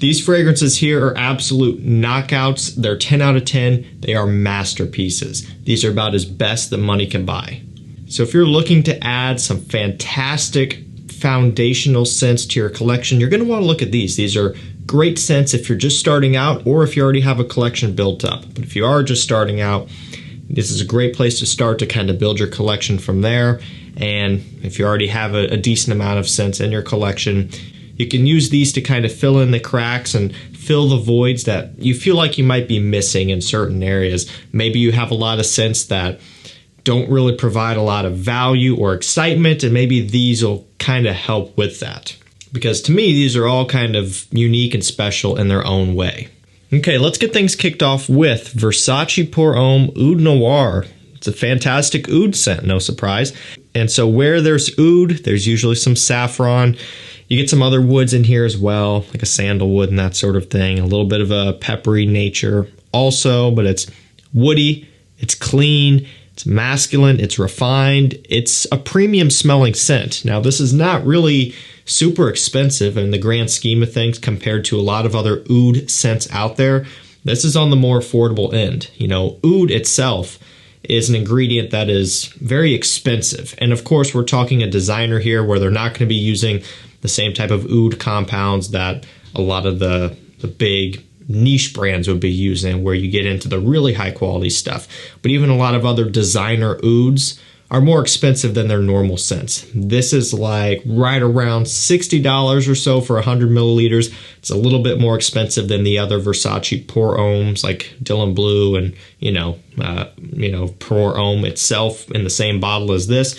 These fragrances here are absolute knockouts. They're 10 out of 10. They are masterpieces. These are about as best that money can buy. So if you're looking to add some fantastic foundational scents to your collection, you're going to want to look at these. These are great scents if you're just starting out or if you already have a collection built up. But if you are just starting out, this is a great place to start to kind of build your collection from there. And if you already have a decent amount of scents in your collection, you can use these to kind of fill in the cracks and fill the voids that you feel like you might be missing in certain areas. Maybe you have a lot of scents that don't really provide a lot of value or excitement, and maybe these will kind of help with that. Because to me, these are all kind of unique and special in their own way. Okay, let's get things kicked off with Versace Pour Homme Oud Noir. It's a fantastic oud scent, no surprise. And so where there's oud, there's usually some saffron. You get some other woods in here as well, like a sandalwood and that sort of thing. A little bit of a peppery nature also, but it's woody, it's clean, it's masculine, it's refined, it's a premium smelling scent. Now, this is not really super expensive in the grand scheme of things compared to a lot of other oud scents out there. This is on the more affordable end. You know, oud itself is an ingredient that is very expensive. And of course, we're talking a designer here where they're not going to be using the same type of oud compounds that a lot of the big niche brands would be using, where you get into the really high quality stuff. But even a lot of other designer ouds are more expensive than their normal scents. This is like right around $60 or so for 100 milliliters. It's a little bit more expensive than the other Versace Pour Hommes like Dylan Blue and Pour Homme itself in the same bottle as this,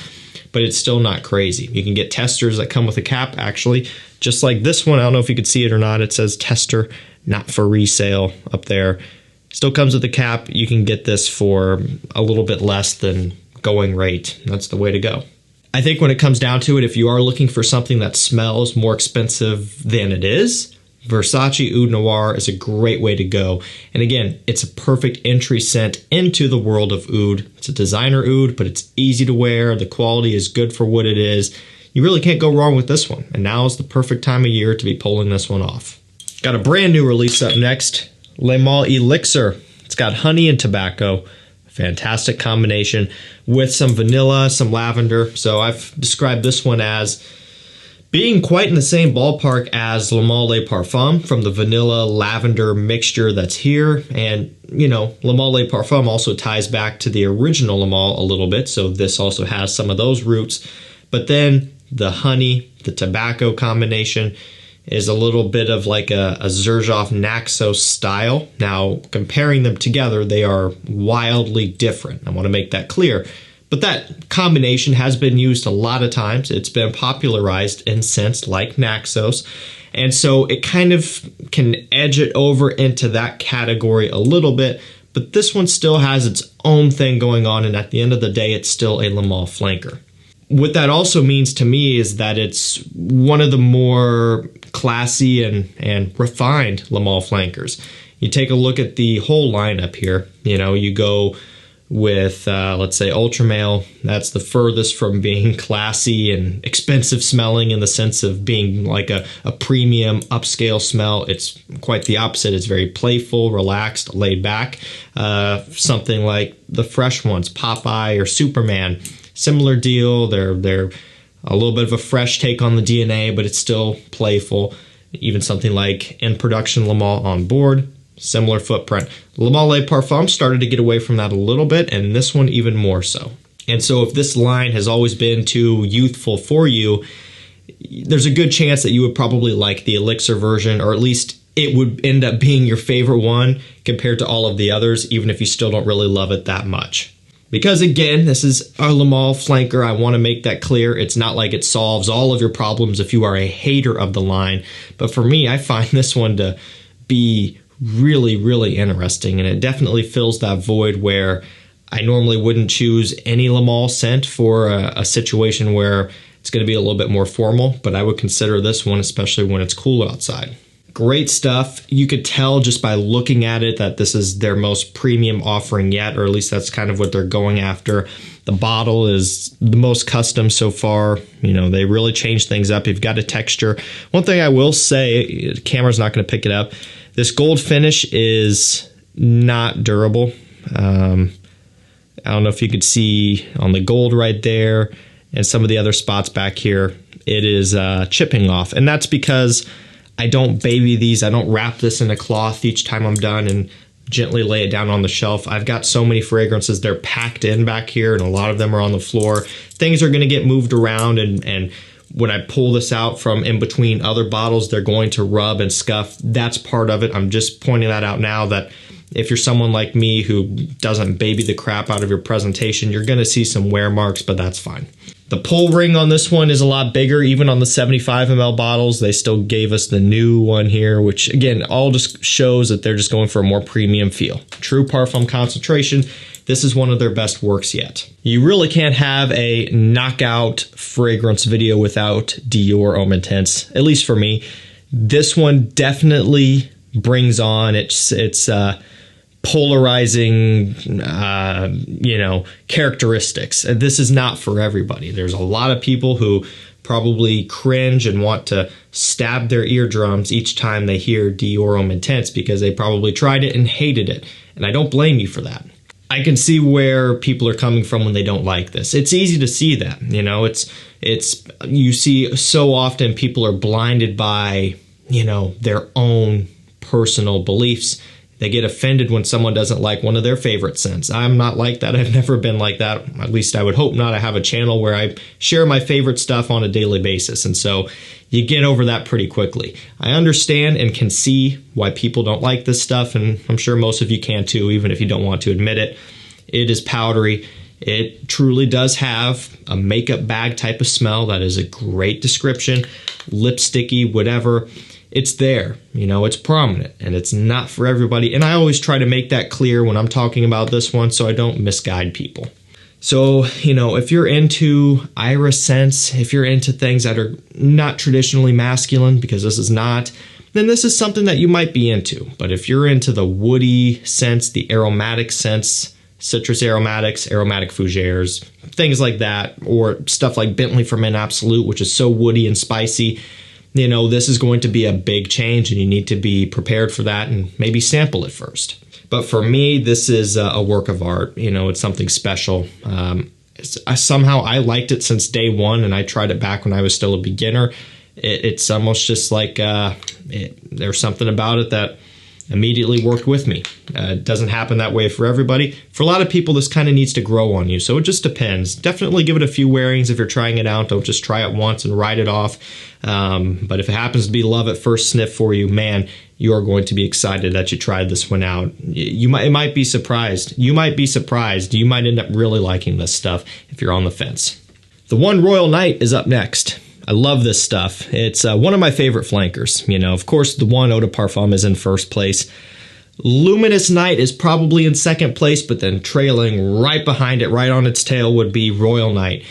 but it's still not crazy. You can get testers that come with a cap, actually, just like this one. I don't know if you could see it or not. It says tester, not for resale up there. Still comes with a cap. You can get this for a little bit less than going rate. That's the way to go. I think when it comes down to it, if you are looking for something that smells more expensive than it is, Versace Oud Noir is a great way to go. And again, it's a perfect entry scent into the world of oud. It's a designer oud, but it's easy to wear. The quality is good for what it is. You really can't go wrong with this one. And now is the perfect time of year to be pulling this one off. Got a brand new release up next, Le Male Elixir. It's got honey and tobacco. Fantastic combination with some vanilla, some lavender. So I've described this one as being quite in the same ballpark as Le Male Parfum from the vanilla lavender mixture that's here. And, you know, Le Male Parfum also ties back to the original Le Male a little bit. So this also has some of those roots. But then the honey, the tobacco combination is a little bit of like a Xerjoff Naxos style. Now, comparing them together, they are wildly different. I want to make that clear. But that combination has been used a lot of times. It's been popularized in scents like Naxos. And so it kind of can edge it over into that category a little bit. But this one still has its own thing going on. And at the end of the day, it's still a Le Male flanker. What that also means to me is that it's one of the more classy and refined Le Male flankers. You take a look at the whole lineup here. You know, you go with, let's say, Ultra Male. That's the furthest from being classy and expensive smelling in the sense of being like a premium upscale smell. It's quite the opposite. It's very playful, relaxed, laid back. Something like the fresh ones, Popeye or Superman. Similar deal. They're a little bit of a fresh take on the DNA, but it's still playful. Even something like In Production Le Male On Board, similar footprint. Le Male Parfum started to get away from that a little bit, and this one even more so. And so if this line has always been too youthful for you, there's a good chance that you would probably like the Elixir version, or at least it would end up being your favorite one compared to all of the others, even if you still don't really love it that much. Because again, this is a Le Male flanker. I want to make that clear. It's not like it solves all of your problems if you are a hater of the line. But for me, I find this one to be really, really interesting. And it definitely fills that void where I normally wouldn't choose any Le Male scent for a situation where it's going to be a little bit more formal. But I would consider this one, especially when it's cool outside. Great stuff. You could tell just by looking at it that this is their most premium offering yet, or at least that's kind of what they're going after. The bottle is the most custom so far. You know, they really changed things up. You've got a texture. One thing I will say, the camera's not going to pick it up. This gold finish is not durable. I don't know if you could see on the gold right there and some of the other spots back here, it is chipping off. And that's because I don't baby these. I don't wrap this in a cloth each time I'm done and gently lay it down on the shelf. I've got so many fragrances, they're packed in back here, and a lot of them are on the floor. Things are going to get moved around, and when I pull this out from in between other bottles, they're going to rub and scuff. That's part of it. I'm just pointing that out now, that if you're someone like me who doesn't baby the crap out of your presentation, you're going to see some wear marks, but that's fine. The pull ring on this one is a lot bigger. Even on the 75 ml bottles, they still gave us the new one here, which again, all just shows that they're just going for a more premium feel. True parfum concentration. This is one of their best works yet. You really can't have a knockout fragrance video without Dior Homme Intense, at least for me. This one definitely brings on its polarizing, characteristics. This is not for everybody. There's a lot of people who probably cringe and want to stab their eardrums each time they hear Dior Homme Intense because they probably tried it and hated it. And I don't blame you for that. I can see where people are coming from when they don't like this. It's easy to see that, you see so often people are blinded by, their own personal beliefs. They get offended when someone doesn't like one of their favorite scents. I'm not like that. I've never been like that. At least I would hope not. I have a channel where I share my favorite stuff on a daily basis. And so you get over that pretty quickly. I understand and can see why people don't like this stuff. And I'm sure most of you can too, even if you don't want to admit it. It is powdery. It truly does have a makeup bag type of smell. That is a great description. Lipsticky, whatever. It's there, it's prominent, and it's not for everybody. And I always try to make that clear when I'm talking about this one so I don't misguide people. So, if you're into iris scents, if you're into things that are not traditionally masculine, because this is not, then this is something that you might be into. But if you're into the woody scents, the aromatic scents, citrus aromatics, aromatic fougères, things like that, or stuff like Bentley for Men Absolute, which is so woody and spicy, this is going to be a big change, and you need to be prepared for that and maybe sample it first. But for me, this is a work of art. It's something special. Somehow I liked it since day one, and I tried it back when I was still a beginner. It's almost just like there's something about it that immediately worked with me. It doesn't happen that way for everybody. For a lot of people, this kind of needs to grow on you, so it just depends. Definitely give it a few wearings if you're trying it out. Don't just try it once and write it off. But if it happens to be love at first sniff for you, man, you are going to be excited that you tried this one out. It might be surprised. You might be surprised. You might end up really liking this stuff if you're on the fence. The One Royal Night is up next. I love this stuff. It's one of my favorite flankers. Of course, the One Eau de Parfum is in first place. Luminous Night is probably in second place, but then trailing right behind it, right on its tail, would be Royal Night.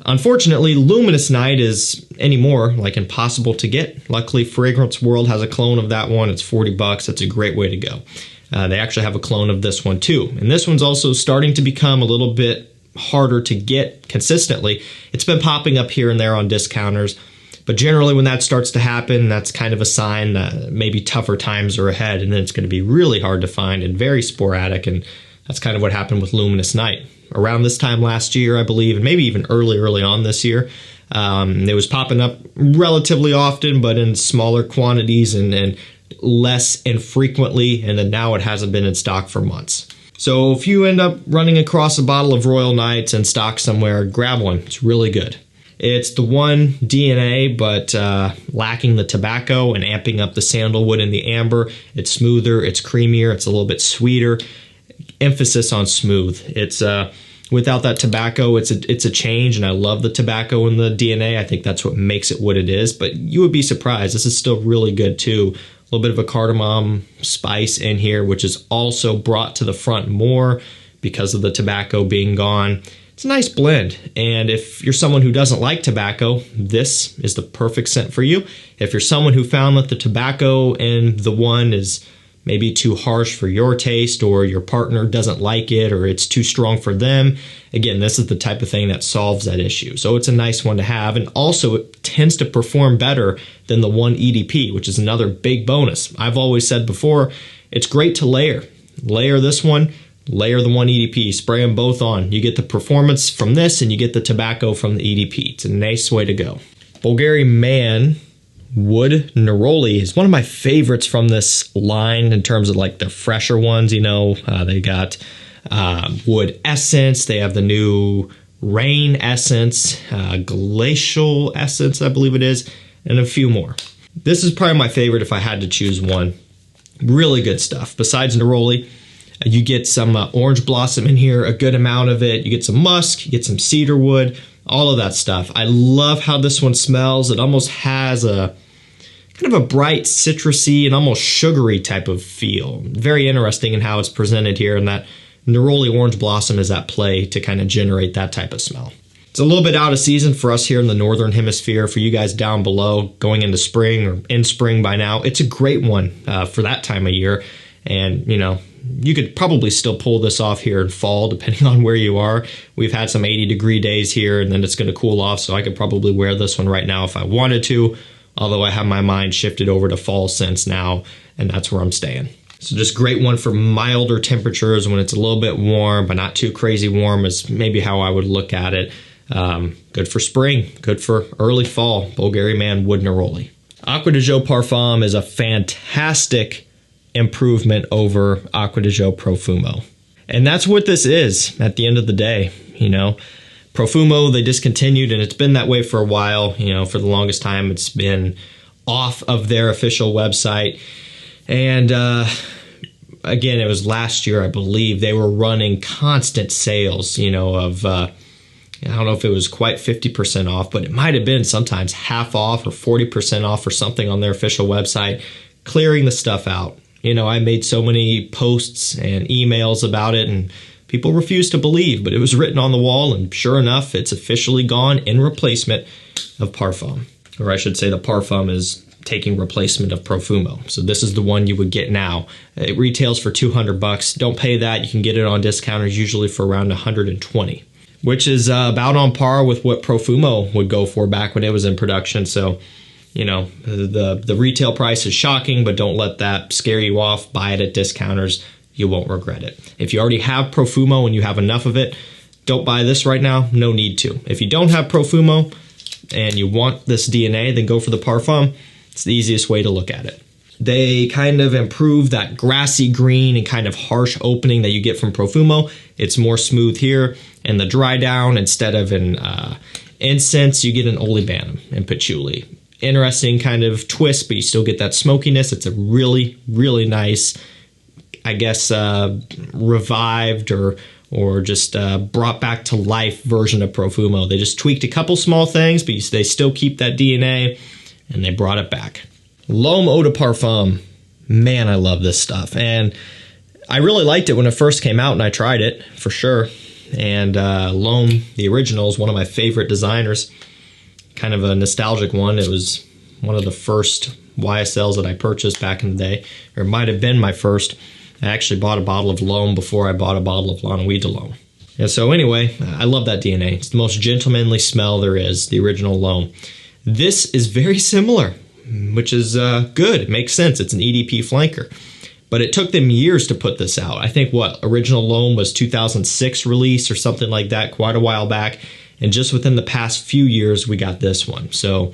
Unfortunately, Luminous Night is anymore like impossible to get. Luckily, Fragrance World has a clone of that one. It's $40. That's a great way to go. They actually have a clone of this one too. And this one's also starting to become a little bit harder to get consistently. It's been popping up here and there on discounters, but generally when that starts to happen, that's kind of a sign that maybe tougher times are ahead, and then it's going to be really hard to find and very sporadic. And that's kind of what happened with Luminous Night. Around this time last year, I believe, and maybe even early on this year, it was popping up relatively often, but in smaller quantities and less infrequently, and then now it hasn't been in stock for months. So if you end up running across a bottle of Royal Nights in stock somewhere, grab one. It's really good. It's the one DNA, but lacking the tobacco and amping up the sandalwood and the amber. It's smoother, it's creamier, it's a little bit sweeter. Emphasis on smooth. It's without that tobacco, it's a change, and I love the tobacco in the DNA. I think that's what makes it what it is, but you would be surprised. This is still really good too. A little bit of a cardamom spice in here, which is also brought to the front more because of the tobacco being gone. It's a nice blend. And if you're someone who doesn't like tobacco, this is the perfect scent for you. If you're someone who found that the tobacco in the one is maybe too harsh for your taste, or your partner doesn't like it, or it's too strong for them, again, this is the type of thing that solves that issue. So it's a nice one to have. And also it tends to perform better than the one EDP, which is another big bonus. I've always said before, it's great to layer. Layer this one, layer the one EDP, spray them both on. You get the performance from this and you get the tobacco from the EDP. It's a nice way to go. Bvlgari Man Oud Neroli is one of my favorites from this line in terms of like the fresher ones. You know, they got Wood Essence. They have the new Rain Essence, Glacial Essence, I believe it is, and a few more. This is probably my favorite if I had to choose one. Really good stuff. Besides Neroli, you get some orange blossom in here, a good amount of it. You get some musk, you get some cedar wood, all of that stuff. I love how this one smells. It almost has a kind of a bright citrusy and almost sugary type of feel. Very interesting in how it's presented here, and that Neroli orange blossom is at play to kind of generate that type of smell. It's a little bit out of season for us here in the Northern Hemisphere. For you guys down below, going into spring or in spring by now, it's a great one for that time of year. And, you know, you could probably still pull this off here in fall, depending on where you are. We've had some 80-degree days here, and then it's going to cool off, so I could probably wear this one right now if I wanted to, although I have my mind shifted over to fall scents now, and that's where I'm staying. So just great one for milder temperatures when it's a little bit warm, but not too crazy warm is maybe how I would look at it. Good for spring, good for early fall. Bvlgari Man Oud Neroli. Acqua di Gio Parfum is a fantastic improvement over Acqua di Gio Profumo. And that's what this is at the end of the day. You know, Profumo, they discontinued, and it's been that way for a while. You know, for the longest time, it's been off of their official website. And again, it was last year, I believe, they were running constant sales, you know, of, I don't know if it was quite 50% off, but it might have been sometimes half off or 40% off or something on their official website, clearing the stuff out. You know, I made so many posts and emails about it, and people refused to believe, but it was written on the wall, and sure enough, it's officially gone in replacement of Parfum. Or I should say the Parfum is taking replacement of Profumo. So this is the one you would get now. It retails for $200. Don't pay that. You can get it on discounters usually for around $120, which is about on par with what Profumo would go for back when it was in production. So, you know, the retail price is shocking, but don't let that scare you off. Buy it at discounters. You won't regret it. If you already have Profumo and you have enough of it, don't buy this right now. No need to. If you don't have Profumo and you want this DNA, then go for the Parfum. It's the easiest way to look at it. They kind of improve that grassy green and kind of harsh opening that you get from Profumo. It's more smooth here. And the dry down, instead of an incense, you get an olibanum and patchouli. Interesting kind of twist, but you still get that smokiness. It's a really, really nice, I guess, revived or just brought back to life version of Profumo. They just tweaked a couple small things, but they still keep that DNA, and they brought it back. L'Homme Parfum. Man, I love this stuff. And I really liked it when it first came out, and I tried it for sure. And L'Homme, the original, is one of my favorite designers. Kind of a nostalgic one. It was one of the first YSLs that I purchased back in the day, or it might have been my first. I actually bought a bottle of L'Homme before I bought a bottle of La Nuit de L'Homme. And so anyway, I love that DNA. It's the most gentlemanly smell there is, the original L'Homme. This is very similar, which is good. It makes sense. It's an EDP flanker. But it took them years to put this out. I think original L'Homme was 2006 release or something like that, quite a while back. And just within the past few years, we got this one. So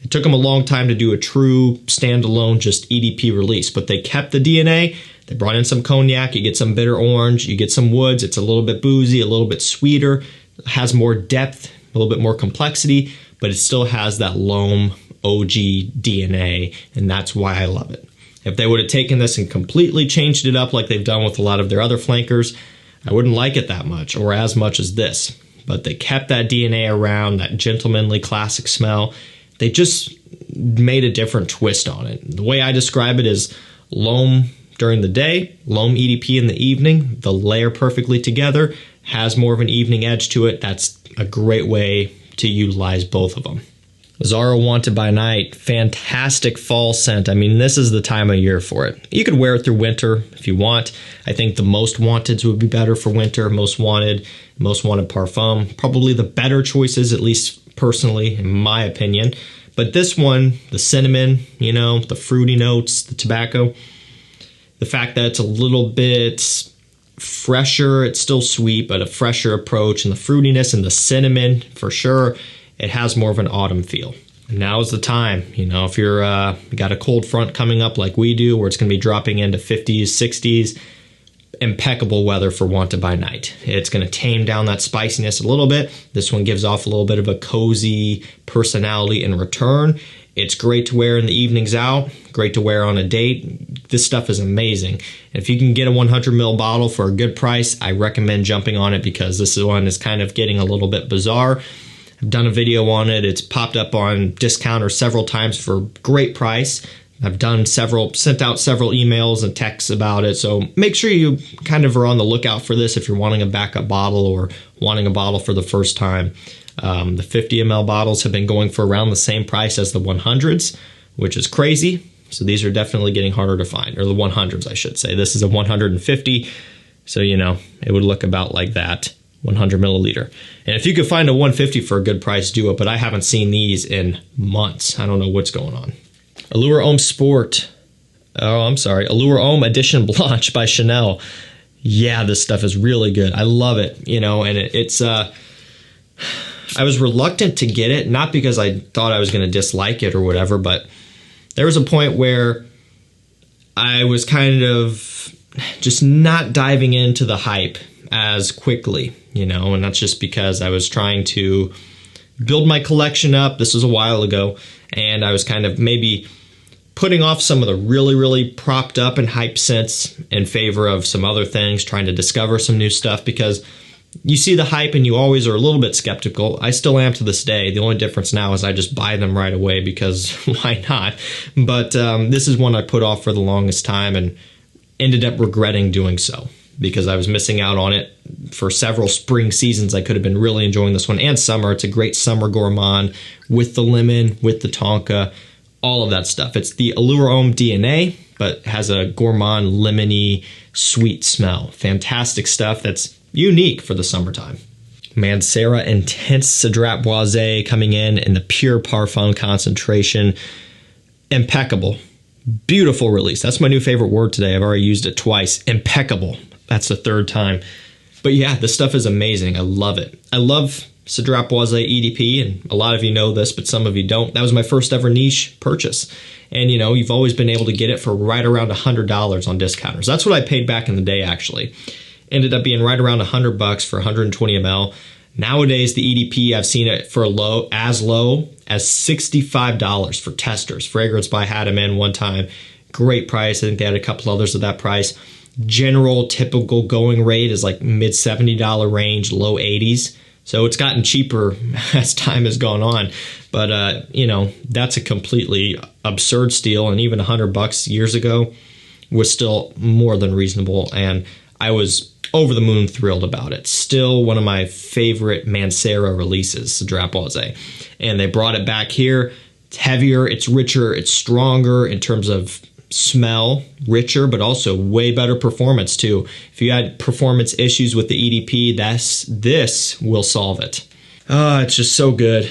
it took them a long time to do a true standalone, just EDP release. But they kept the DNA. They brought in some cognac. You get some bitter orange. You get some woods. It's a little bit boozy, a little bit sweeter. It has more depth, a little bit more complexity. But it still has that L'Homme OG DNA. And that's why I love it. If they would have taken this and completely changed it up like they've done with a lot of their other flankers, I wouldn't like it that much or as much as this. But they kept that DNA around, that gentlemanly classic smell. They just made a different twist on it. The way I describe it is L'Homme during the day, L'Homme EDP in the evening. They'll layer perfectly together, has more of an evening edge to it. That's a great way to utilize both of them. Azzaro Wanted by Night, fantastic fall scent. I mean, this is the time of year for it. You could wear it through winter if you want. I think the Most Wanteds would be better for winter. Most Wanted Parfum, probably the better choices, at least personally, in my opinion. But this one, the cinnamon, you know, the fruity notes, the tobacco, the fact that it's a little bit fresher, it's still sweet, but a fresher approach, and the fruitiness and the cinnamon, for sure, it has more of an autumn feel. And now is the time, you know, if you're got a cold front coming up like we do, where it's going to be dropping into 50s, 60s, impeccable weather for Wanted by Night. It's going to tame down that spiciness a little bit. This one gives off a little bit of a cozy personality in return. It's great to wear in the evenings out, great to wear on a date. This stuff is amazing. And if you can get a 100 ml bottle for a good price, I recommend jumping on it, because this one is kind of getting a little bit bizarre. I've done a video on it. It's popped up on Discounter several times for great price. I've sent out several emails and texts about it. So make sure you kind of are on the lookout for this if you're wanting a backup bottle or wanting a bottle for the first time. The 50 ml bottles have been going for around the same price as the 100s, which is crazy. So these are definitely getting harder to find, or the 100s, I should say. This is a 150. So, you know, it would look about like that. 100 milliliter. And if you could find a 150 for a good price, do it. But I haven't seen these in months. I don't know what's going on. Allure Homme Sport. Allure Homme Edition Blanche by Chanel. Yeah, this stuff is really good. I love it. You know, and it's I was reluctant to get it, not because I thought I was going to dislike it or whatever, but there was a point where I was kind of just not diving into the hype as quickly, you know, and that's just because I was trying to build my collection up. This was a while ago, and I was kind of maybe putting off some of the really, really propped up and hype scents in favor of some other things, trying to discover some new stuff, because you see the hype and you always are a little bit skeptical. I still am to this day. The only difference now is I just buy them right away, because why not? But this is one I put off for the longest time and ended up regretting doing so, because I was missing out on it for several spring seasons. I could have been really enjoying this one, and summer. It's a great summer gourmand with the lemon, with the tonka, all of that stuff. It's the Allure Homme DNA, but has a gourmand, lemony, sweet smell. Fantastic stuff that's unique for the summertime. Mancera Intense Cedrat Boise coming in the pure parfum concentration. Impeccable. Beautiful release. That's my new favorite word today. I've already used it twice. Impeccable. That's the third time. But yeah, this stuff is amazing. I love it. I love Cedrat Boise EDP, and a lot of you know this, but some of you don't. That was my first ever niche purchase. And you know, you've always been able to get it for right around $100 on discounters. That's what I paid back in the day, actually. Ended up being right around $100 for 120 ml. Nowadays, the EDP, I've seen it for as low as $65 for testers. Fragrance By had them in one time. Great price. I think they had a couple others at that price. General typical going rate is like mid $70 range, low 80s. So it's gotten cheaper as time has gone on. But, you know, that's a completely absurd steal. And even $100 years ago was still more than reasonable. And I was over the moon thrilled about it. Still one of my favorite Mancera releases, Cedrat Boise. And they brought it back here. It's heavier, it's richer, it's stronger in terms of smell, richer, but also way better performance too. If you had performance issues with the EDP, this will solve it. It's just so good.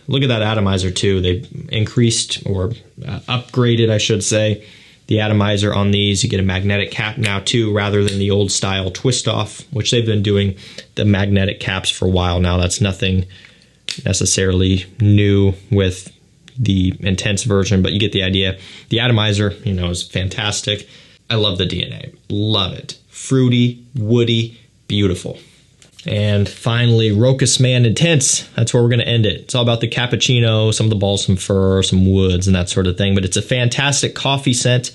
Look at that atomizer too. They increased or upgraded, I should say, the atomizer on these. You get a magnetic cap now too, rather than the old style twist off, which they've been doing the magnetic caps for a while now. That's nothing necessarily new with the intense version, but you get the idea. The atomizer, you know, is fantastic. I love the DNA. Love it. Fruity, woody, beautiful. And finally, Rocus Man Intense. That's where we're going to end it. It's all about the cappuccino, some of the balsam fir, some woods, and that sort of thing. But it's a fantastic coffee scent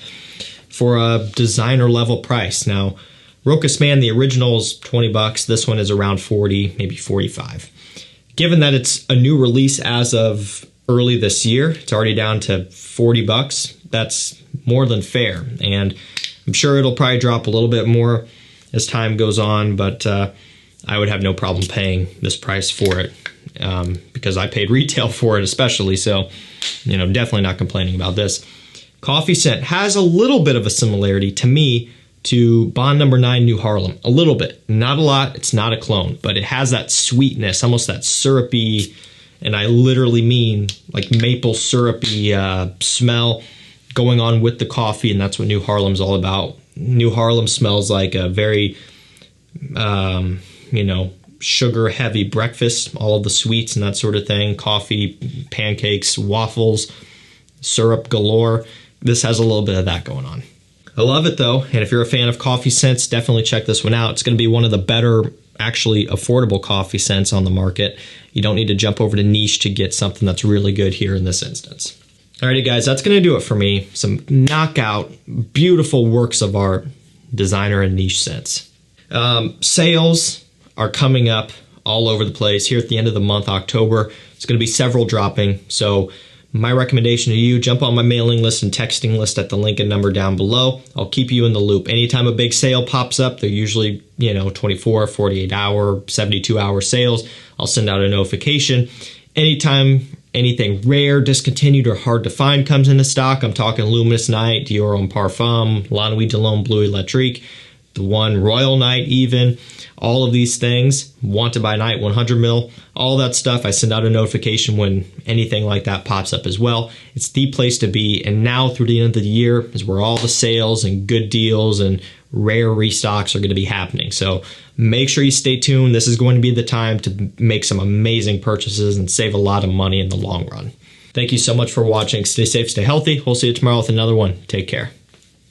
for a designer level price. Now, Rocus Man, the original is $20. This one is around 40, maybe 45. Given that it's a new release as of early this year, it's already down to $40. That's more than fair. And I'm sure it'll probably drop a little bit more as time goes on, but I would have no problem paying this price for it, because I paid retail for it especially. So, you know, definitely not complaining about this. Coffee scent has a little bit of a similarity to me to Bond No. 9 New Harlem. A little bit, not a lot. It's not a clone, but it has that sweetness, almost that syrupy, and I literally mean like maple syrupy smell going on with the coffee, and that's what New Harlem's all about. New Harlem smells like a very, you know, sugar-heavy breakfast, all of the sweets and that sort of thing, coffee, pancakes, waffles, syrup galore. This has a little bit of that going on. I love it though, and if you're a fan of coffee scents, definitely check this one out. It's going to be one of the better, actually affordable coffee scents on the market. You don't need to jump over to niche to get something that's really good here in this instance. Alrighty guys, that's going to do it for me. Some knockout, beautiful works of art, designer and niche scents. Sales are coming up all over the place here at the end of the month, October. It's going to be several dropping, so my recommendation to you, jump on my mailing list and texting list at the link and number down below. I'll keep you in the loop. Anytime a big sale pops up, they're usually, you know, 24, 48 hour, 72 hour sales. I'll send out a notification. Anytime anything rare, discontinued, or hard to find comes into stock, I'm talking Luminous Night, Dior L'Homme Parfum, La Nuit de l'Homme Bleu Electrique, the one Royal Night even, all of these things, Want to Buy Night 100 mil, all that stuff. I send out a notification when anything like that pops up as well. It's the place to be, and now through the end of the year is where all the sales and good deals and rare restocks are going to be happening. So make sure you stay tuned. This is going to be the time to make some amazing purchases and save a lot of money in the long run. Thank you so much for watching. Stay safe, stay healthy. We'll see you tomorrow with another one. Take care.